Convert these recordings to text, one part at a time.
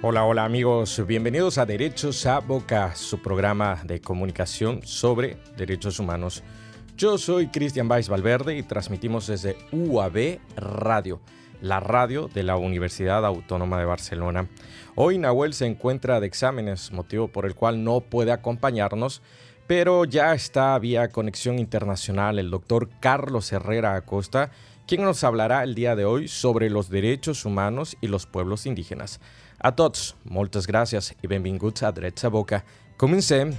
Hola, hola amigos, bienvenidos a Derechos a Boca, su programa de comunicación sobre derechos humanos. Yo soy Cristian Valls Valverde y transmitimos desde UAB Radio, la radio de la Universidad Autónoma de Barcelona. Hoy Nahuel se encuentra de exámenes, motivo por el cual no puede acompañarnos, pero ya está vía conexión internacional el doctor Carlos Herrera Acosta, quien nos hablará el dia de hoy sobre los derechos humanos y los pueblos indígenas. A tots, moltes gràcies i benvinguts a Drets a Boca. Comencem!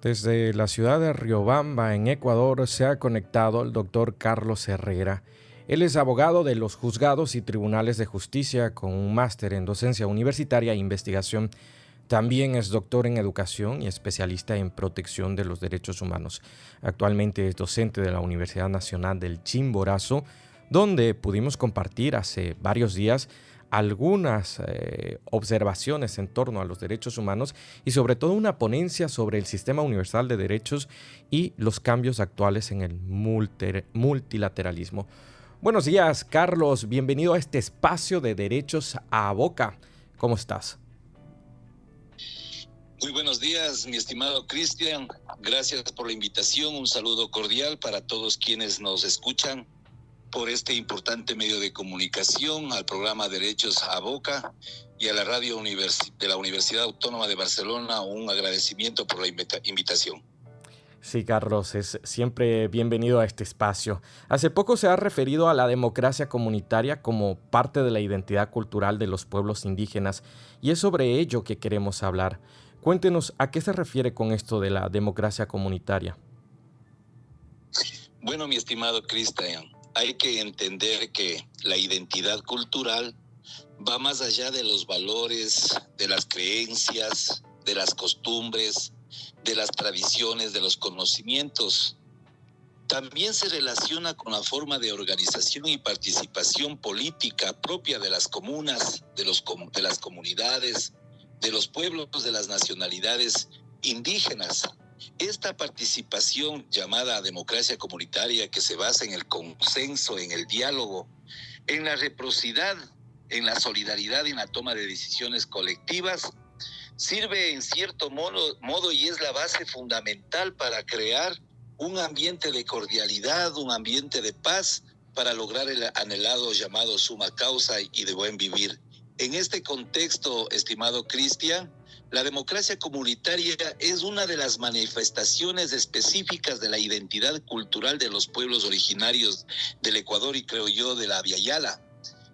Desde la ciudad de Riobamba, en Ecuador, se ha conectado el doctor Carlos Herrera. Él es abogado de los juzgados y tribunales de justicia con un máster en docencia universitaria e investigación. También es doctor en educación y especialista en protección de los derechos humanos. Actualmente es docente de la Universidad Nacional del Chimborazo, donde pudimos compartir hace varios días algunas observaciones en torno a los derechos humanos y sobre todo una ponencia sobre el sistema universal de derechos y los cambios actuales en el multilateralismo. Buenos días, Carlos. Bienvenido a este espacio de Derechos a Boca. ¿Cómo estás? Muy buenos días, mi estimado Cristian. Gracias por la invitación. Un saludo cordial para todos quienes nos escuchan por este importante medio de comunicación, al programa Derechos a Boca y a la radio de la Universidad Autónoma de Barcelona. Un agradecimiento por la invitación. Sí, Carlos, es siempre bienvenido a este espacio. Hace poco se ha referido a la democracia comunitaria como parte de la identidad cultural de los pueblos indígenas y es sobre ello que queremos hablar. Cuéntenos, ¿a qué se refiere con esto de la democracia comunitaria? Bueno, mi estimado Cristian, hay que entender que la identidad cultural va más allá de los valores, de las creencias, de las costumbres, de las tradiciones, de los conocimientos. También se relaciona con la forma de organización y participación política propia de las comunas, de las comunidades, de los pueblos, de las nacionalidades indígenas. Esta participación llamada democracia comunitaria, que se basa en el consenso, en el diálogo, en la reciprocidad, en la solidaridad y en la toma de decisiones colectivas, sirve en cierto modo y es la base fundamental para crear un ambiente de cordialidad, un ambiente de paz, para lograr el anhelado llamado suma causa y de buen vivir. En este contexto, estimado Cristian, la democracia comunitaria es una de las manifestaciones específicas de la identidad cultural de los pueblos originarios del Ecuador y, creo yo, de la Via Yala.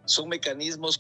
Son mecanismos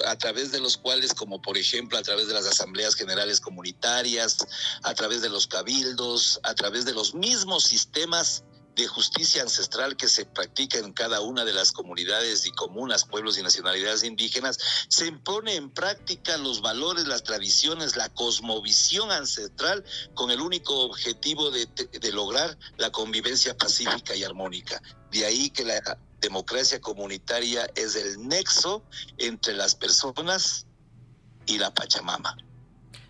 a través de los cuales, como por ejemplo a través de las asambleas generales comunitarias, a través de los cabildos, a través de los mismos sistemas de justicia ancestral que se practica en cada una de las comunidades y comunas, pueblos y nacionalidades indígenas, se pone en práctica los valores, las tradiciones, la cosmovisión ancestral con el único objetivo de lograr la convivencia pacífica y armónica. De ahí que la democracia comunitaria es el nexo entre las personas y la Pachamama.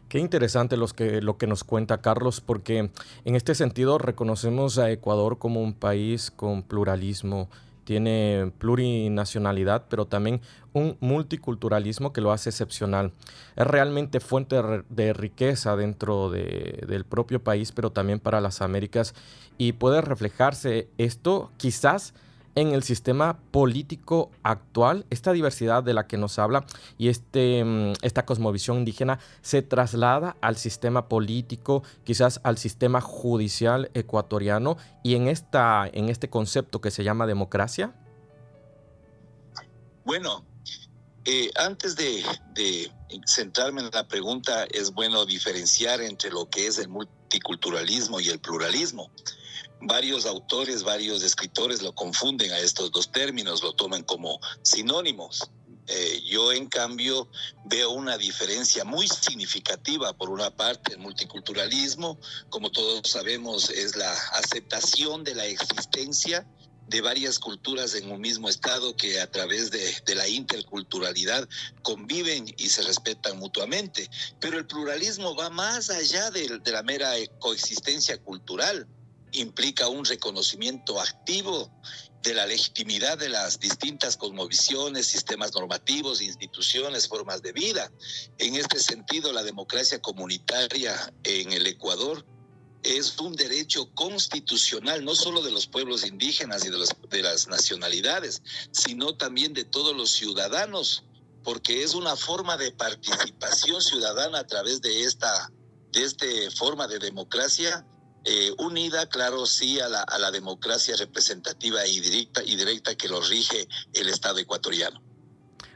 Qué interesante lo que nos cuenta Carlos, porque en este sentido reconocemos a Ecuador como un país con pluralismo, tiene plurinacionalidad, pero también un multiculturalismo que lo hace excepcional. Es realmente fuente de riqueza dentro del propio país, pero también para las Américas, y puede reflejarse esto quizás en el sistema político actual. Esta diversidad de la que nos habla y esta cosmovisión indígena se traslada al sistema político, quizás al sistema judicial ecuatoriano y en este concepto que se llama democracia. Bueno, antes de centrarme en la pregunta, es bueno diferenciar entre lo que es el multiculturalismo y el pluralismo. Varios autores, varios escritores lo confunden a estos dos términos, lo toman como sinónimos. Yo, en cambio, veo una diferencia muy significativa. Por una parte, el multiculturalismo, como todos sabemos, es la aceptación de la existencia de varias culturas en un mismo estado que a través de la interculturalidad conviven y se respetan mutuamente. Pero el pluralismo va más allá de la mera coexistencia cultural. Implica un reconocimiento activo de la legitimidad de las distintas cosmovisiones, sistemas normativos, instituciones, formas de vida. En este sentido, la democracia comunitaria en el Ecuador es un derecho constitucional, no solo de los pueblos indígenas y de las nacionalidades, sino también de todos los ciudadanos, porque es una forma de participación ciudadana a través de esta forma de democracia unida, claro, sí, a la democracia representativa y directa que lo rige el Estado ecuatoriano.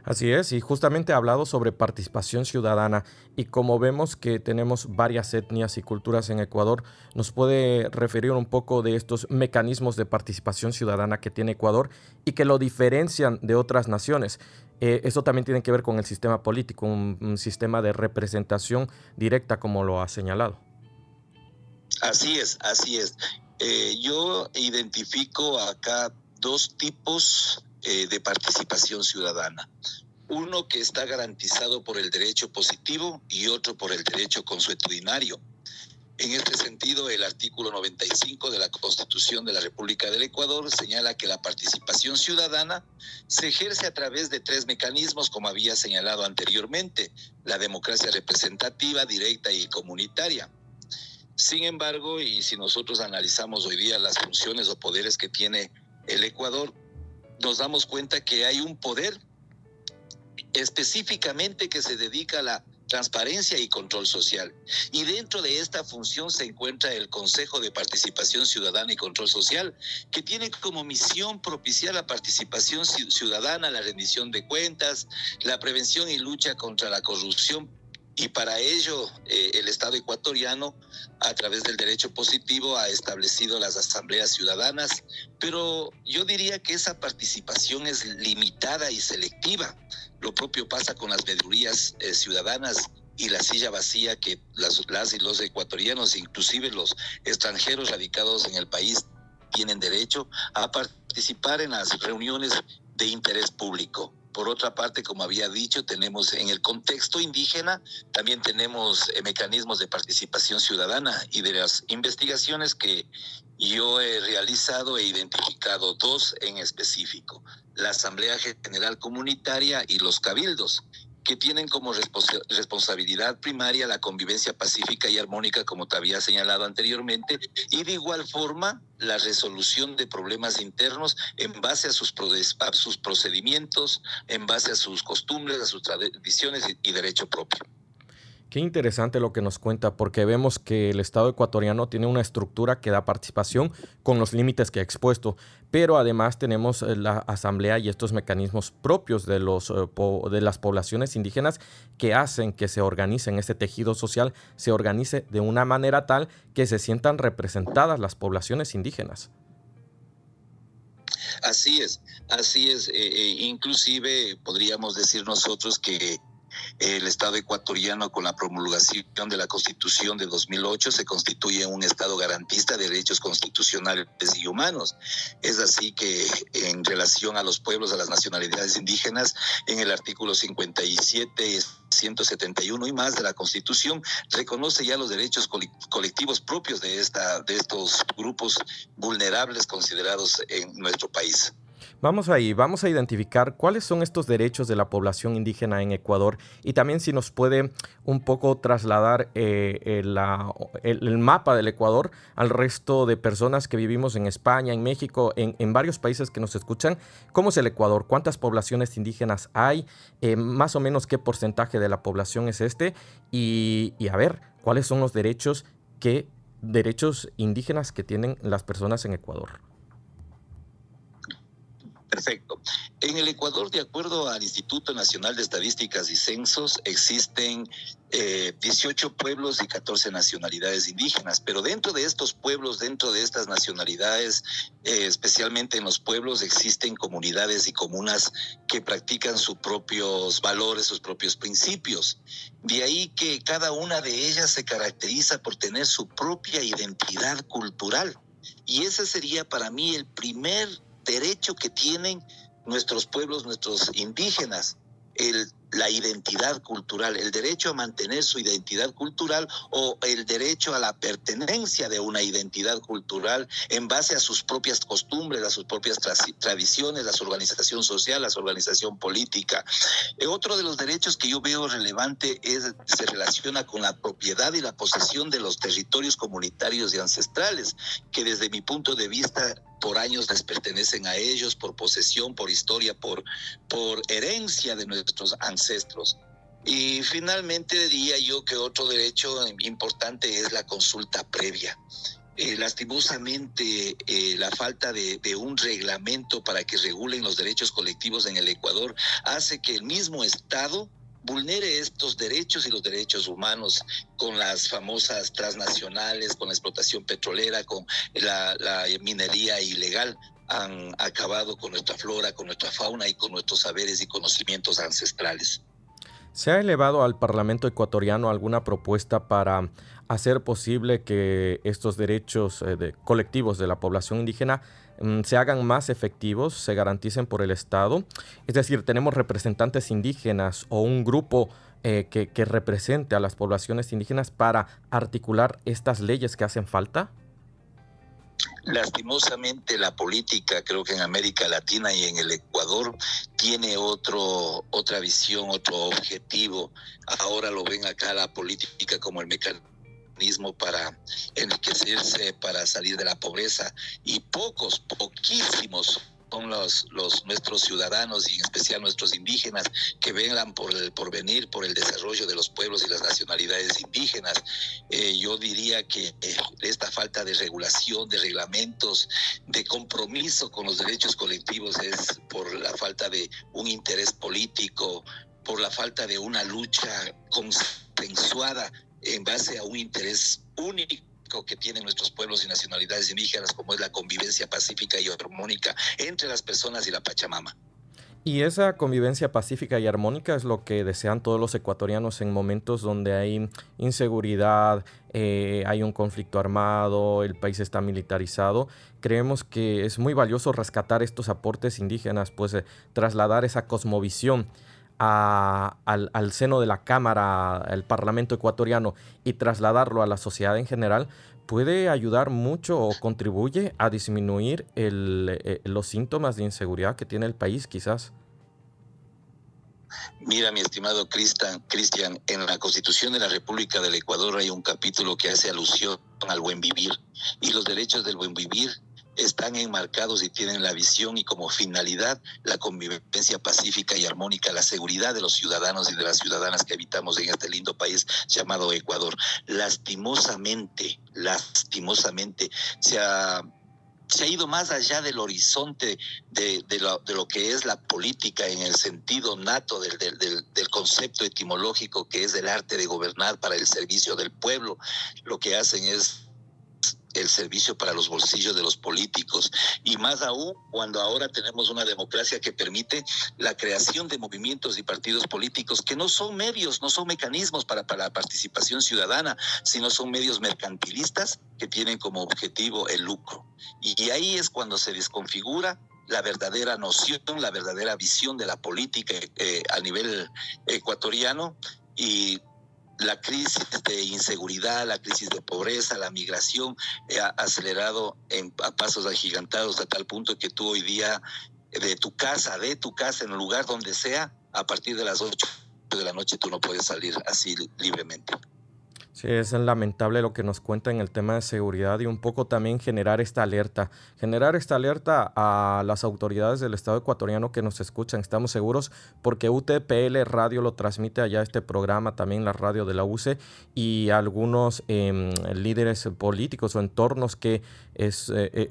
Así es, y justamente ha hablado sobre participación ciudadana y como vemos que tenemos varias etnias y culturas en Ecuador, ¿nos puede referir un poco de estos mecanismos de participación ciudadana que tiene Ecuador y que lo diferencian de otras naciones? Eso también tiene que ver con el sistema político, un sistema de representación directa como lo ha señalado. Así es, así es. Yo identifico acá dos tipos de participación ciudadana. Uno que está garantizado por el derecho positivo y otro por el derecho consuetudinario. En este sentido, el artículo 95 de la Constitución de la República del Ecuador señala que la participación ciudadana se ejerce a través de tres mecanismos, como había señalado anteriormente: la democracia representativa, directa y comunitaria. Sin embargo, y si nosotros analizamos hoy día las funciones o poderes que tiene el Ecuador, nos damos cuenta que hay un poder específicamente que se dedica a la transparencia y control social. Y dentro de esta función se encuentra el Consejo de Participación Ciudadana y Control Social, que tiene como misión propiciar la participación ciudadana, la rendición de cuentas, la prevención y lucha contra la corrupción. Y para ello, el Estado ecuatoriano, a través del derecho positivo, ha establecido las asambleas ciudadanas, pero yo diría que esa participación es limitada y selectiva. Lo propio pasa con las veedurías ciudadanas y la silla vacía que las y los ecuatorianos, inclusive los extranjeros radicados en el país, tienen derecho a participar en las reuniones de interés público. Por otra parte, como había dicho, tenemos en el contexto indígena, también tenemos mecanismos de participación ciudadana, y de las investigaciones que yo he realizado e identificado dos en específico: la Asamblea General Comunitaria y los cabildos, que tienen como responsabilidad primaria la convivencia pacífica y armónica, como te había señalado anteriormente, y de igual forma la resolución de problemas internos en base a sus procedimientos, en base a sus costumbres, a sus tradiciones y derecho propio. Qué interesante lo que nos cuenta, porque vemos que el Estado ecuatoriano tiene una estructura que da participación con los límites que ha expuesto, pero además tenemos la asamblea y estos mecanismos propios de, de las poblaciones indígenas que hacen que se organicen, este tejido social se organice de una manera tal que se sientan representadas las poblaciones indígenas. Así es, así es. Inclusive podríamos decir nosotros que el Estado ecuatoriano, con la promulgación de la Constitución de 2008, se constituye un Estado garantista de derechos constitucionales y humanos. Es así que, en relación a los pueblos, a las nacionalidades indígenas, en el artículo 57, 171 y más de la Constitución, reconoce ya los derechos colectivos propios de estos grupos vulnerables considerados en nuestro país. Vamos ahí, vamos a identificar cuáles son estos derechos de la población indígena en Ecuador y también si nos puede un poco trasladar el mapa del Ecuador al resto de personas que vivimos en España, en México, en varios países que nos escuchan. ¿Cómo es el Ecuador? ¿Cuántas poblaciones indígenas hay? Más o menos qué porcentaje de la población es este y a ver, ¿cuáles son los derechos indígenas que tienen las personas en Ecuador? Perfecto. En el Ecuador, de acuerdo al Instituto Nacional de Estadísticas y Censos, existen 18 pueblos y 14 nacionalidades indígenas, pero dentro de estos pueblos, dentro de estas nacionalidades, especialmente en los pueblos, existen comunidades y comunas que practican sus propios valores, sus propios principios. De ahí que cada una de ellas se caracteriza por tener su propia identidad cultural. Y ese sería para mí el primer derecho que tienen nuestros pueblos, nuestros indígenas, la identidad cultural, el derecho a mantener su identidad cultural o el derecho a la pertenencia de una identidad cultural en base a sus propias costumbres, a sus propias tradiciones, a su organización social, a su organización política. Otro de los derechos que yo veo relevante se relaciona con la propiedad y la posesión de los territorios comunitarios y ancestrales, que desde mi punto de vista por años les pertenecen a ellos, por posesión, por historia, por herencia de nuestros ancestros. Y finalmente diría yo que otro derecho importante es la consulta previa. Lastimosamente, la falta de un reglamento para que regulen los derechos colectivos en el Ecuador hace que el mismo Estado vulnere estos derechos y los derechos humanos con las famosas transnacionales, con la explotación petrolera, con la minería ilegal. Han acabado con nuestra flora, con nuestra fauna y con nuestros saberes y conocimientos ancestrales. ¿Se ha elevado al Parlamento ecuatoriano alguna propuesta para hacer posible que estos derechos colectivos de la población indígena se hagan más efectivos, se garanticen por el Estado? Es decir, ¿tenemos representantes indígenas o un grupo que represente a las poblaciones indígenas para articular estas leyes que hacen falta? Lastimosamente la política, creo que en América Latina y en el Ecuador, tiene otra visión, otro objetivo. Ahora lo ven acá la política como el mecanismo para enriquecerse, para salir de la pobreza, y poquísimos son nuestros ciudadanos y en especial nuestros indígenas que velan por el porvenir, por el desarrollo de los pueblos y las nacionalidades indígenas. Yo diría que esta falta de regulación, de reglamentos, de compromiso con los derechos colectivos es por la falta de un interés político, por la falta de una lucha consensuada en base a un interés único que tienen nuestros pueblos y nacionalidades indígenas, como es la convivencia pacífica y armónica entre las personas y la Pachamama. Y esa convivencia pacífica y armónica es lo que desean todos los ecuatorianos en momentos donde hay inseguridad, hay un conflicto armado, el país está militarizado. Creemos que es muy valioso rescatar estos aportes indígenas, pues trasladar esa cosmovisión al seno de la Cámara, al Parlamento ecuatoriano y trasladarlo a la sociedad en general, puede ayudar mucho o contribuye a disminuir los síntomas de inseguridad que tiene el país, quizás. Mira, mi estimado Cristian, en la Constitución de la República del Ecuador hay un capítulo que hace alusión al buen vivir, y los derechos del buen vivir están enmarcados y tienen la visión y como finalidad la convivencia pacífica y armónica, la seguridad de los ciudadanos y de las ciudadanas que habitamos en este lindo país llamado Ecuador. Lastimosamente, se ha ido más allá del horizonte de lo que es la política en el sentido nato del concepto etimológico que es el arte de gobernar para el servicio del pueblo. Lo que hacen es el servicio para los bolsillos de los políticos, y más aún cuando ahora tenemos una democracia que permite la creación de movimientos y partidos políticos que no son medios, no son mecanismos para la participación ciudadana, sino son medios mercantilistas que tienen como objetivo el lucro. Y ahí es cuando se desconfigura la verdadera noción, la verdadera visión de la política a nivel ecuatoriano, y la crisis de inseguridad, la crisis de pobreza, la migración ha acelerado a pasos agigantados a tal punto que tú hoy día de tu casa, en el lugar donde sea, a partir de las 8 de la noche tú no puedes salir así libremente. Sí, es lamentable lo que nos cuenta en el tema de seguridad y un poco también generar esta alerta a las autoridades del Estado ecuatoriano que nos escuchan. Estamos seguros porque UTPL Radio lo transmite allá este programa, también la radio de la UCE, y algunos líderes políticos o entornos que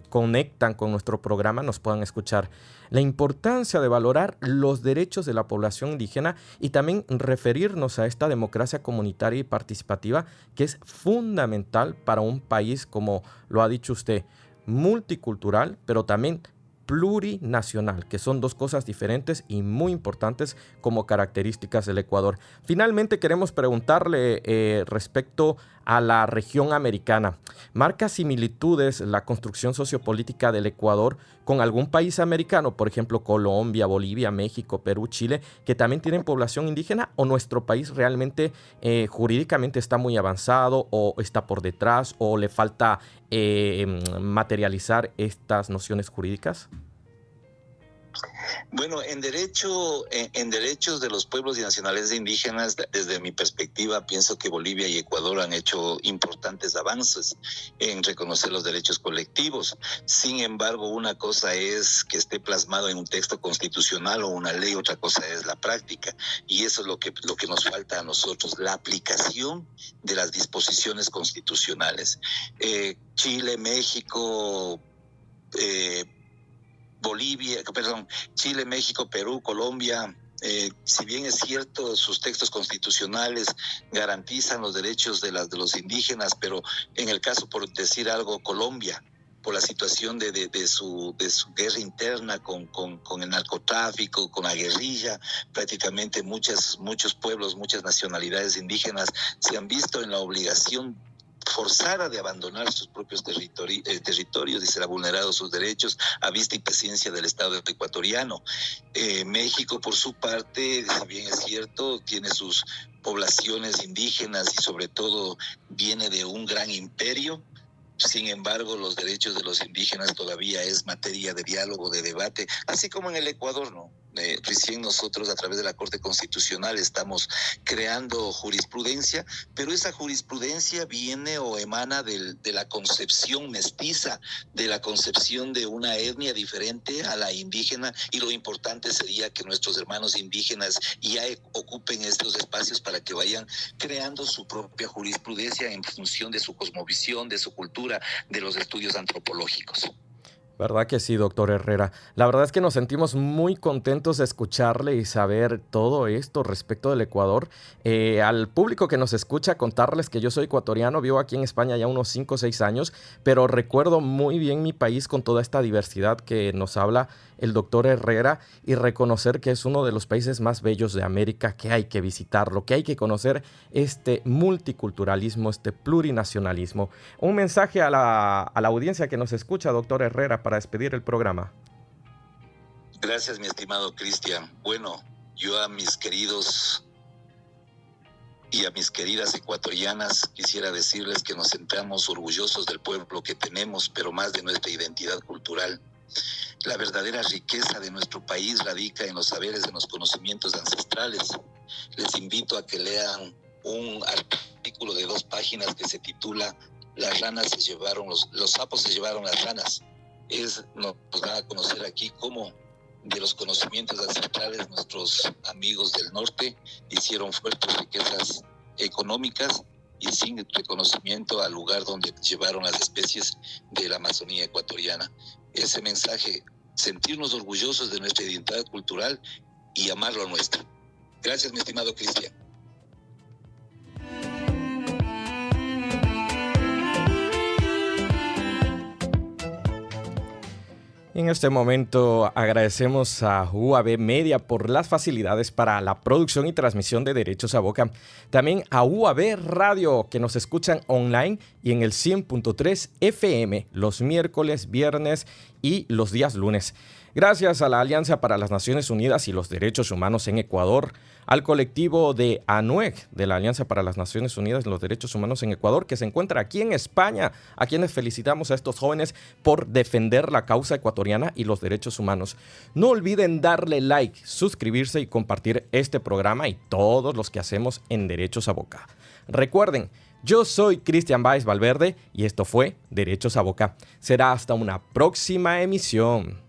conectan con nuestro programa nos puedan escuchar. La importancia de valorar los derechos de la población indígena y también referirnos a esta democracia comunitaria y participativa que es fundamental para un país, como lo ha dicho usted, multicultural, pero también plurinacional, que son dos cosas diferentes y muy importantes como características del Ecuador. Finalmente queremos preguntarle respecto a la región americana. ¿Marca similitudes la construcción sociopolítica del Ecuador con algún país americano, por ejemplo Colombia, Bolivia, México, Perú, Chile, que también tienen población indígena, o nuestro país realmente jurídicamente está muy avanzado o está por detrás o le falta materializar estas nociones jurídicas? Bueno, en derechos de los pueblos y nacionalidades indígenas, desde mi perspectiva, pienso que Bolivia y Ecuador han hecho importantes avances en reconocer los derechos colectivos. Sin embargo, una cosa es que esté plasmado en un texto constitucional o una ley, otra cosa es la práctica. Y eso es lo que nos falta a nosotros, la aplicación de las disposiciones constitucionales. Chile, México, Chile, México, Perú, Colombia, si bien es cierto, sus textos constitucionales garantizan los derechos de los indígenas, pero en el caso, por decir algo, Colombia, por la situación de su guerra interna con el narcotráfico, con la guerrilla, prácticamente muchos pueblos, muchas nacionalidades indígenas se han visto en la obligación forzada de abandonar sus propios territorios y será vulnerados sus derechos a vista y presencia del Estado ecuatoriano. México, por su parte, si bien es cierto, tiene sus poblaciones indígenas y sobre todo viene de un gran imperio. Sin embargo, los derechos de los indígenas todavía es materia de diálogo, de debate, así como en el Ecuador, ¿no? Recién nosotros a través de la Corte Constitucional estamos creando jurisprudencia, pero esa jurisprudencia viene o emana de la concepción mestiza, de la concepción de una etnia diferente a la indígena, y lo importante sería que nuestros hermanos indígenas ya ocupen estos espacios para que vayan creando su propia jurisprudencia en función de su cosmovisión, de su cultura, de los estudios antropológicos. ¿Verdad que sí, doctor Herrera? La verdad es que nos sentimos muy contentos de escucharle y saber todo esto respecto del Ecuador. Al público que nos escucha, contarles que yo soy ecuatoriano, vivo aquí en España ya unos 5 o 6 años, pero recuerdo muy bien mi país con toda esta diversidad que nos habla el doctor Herrera, y reconocer que es uno de los países más bellos de América, que hay que visitarlo, que hay que conocer este multiculturalismo, este plurinacionalismo. Un mensaje a la audiencia que nos escucha, doctor Herrera, para despedir el programa. Gracias, mi estimado Cristian. Bueno, yo a mis queridos y a mis queridas ecuatorianas quisiera decirles que nos sentamos orgullosos del pueblo que tenemos, pero más de nuestra identidad cultural. La verdadera riqueza de nuestro país radica en los saberes, en los conocimientos ancestrales. Les invito a que lean un artículo de 2 páginas que se titula "Las ranas se llevaron, los sapos se llevaron las ranas". Nos da a conocer aquí cómo de los conocimientos ancestrales nuestros amigos del norte hicieron fuertes riquezas económicas y sin reconocimiento al lugar donde llevaron las especies de la Amazonía ecuatoriana. Ese mensaje, sentirnos orgullosos de nuestra identidad cultural y amar lo nuestro. Gracias, mi estimado Cristian. En este momento agradecemos a UAB Media por las facilidades para la producción y transmisión de Derechos a Boca. También a UAB Radio, que nos escuchan online y en el 100.3 FM los miércoles, viernes y los días lunes. Gracias a la Alianza para las Naciones Unidas y los Derechos Humanos en Ecuador, al colectivo de ANUEC, de la Alianza para las Naciones Unidas y los Derechos Humanos en Ecuador, que se encuentra aquí en España, a quienes felicitamos a estos jóvenes por defender la causa ecuatoriana y los derechos humanos. No olviden darle like, suscribirse y compartir este programa y todos los que hacemos en Derechos a Boca. Recuerden, yo soy Cristian Báez Valverde y esto fue Derechos a Boca. Será hasta una próxima emisión.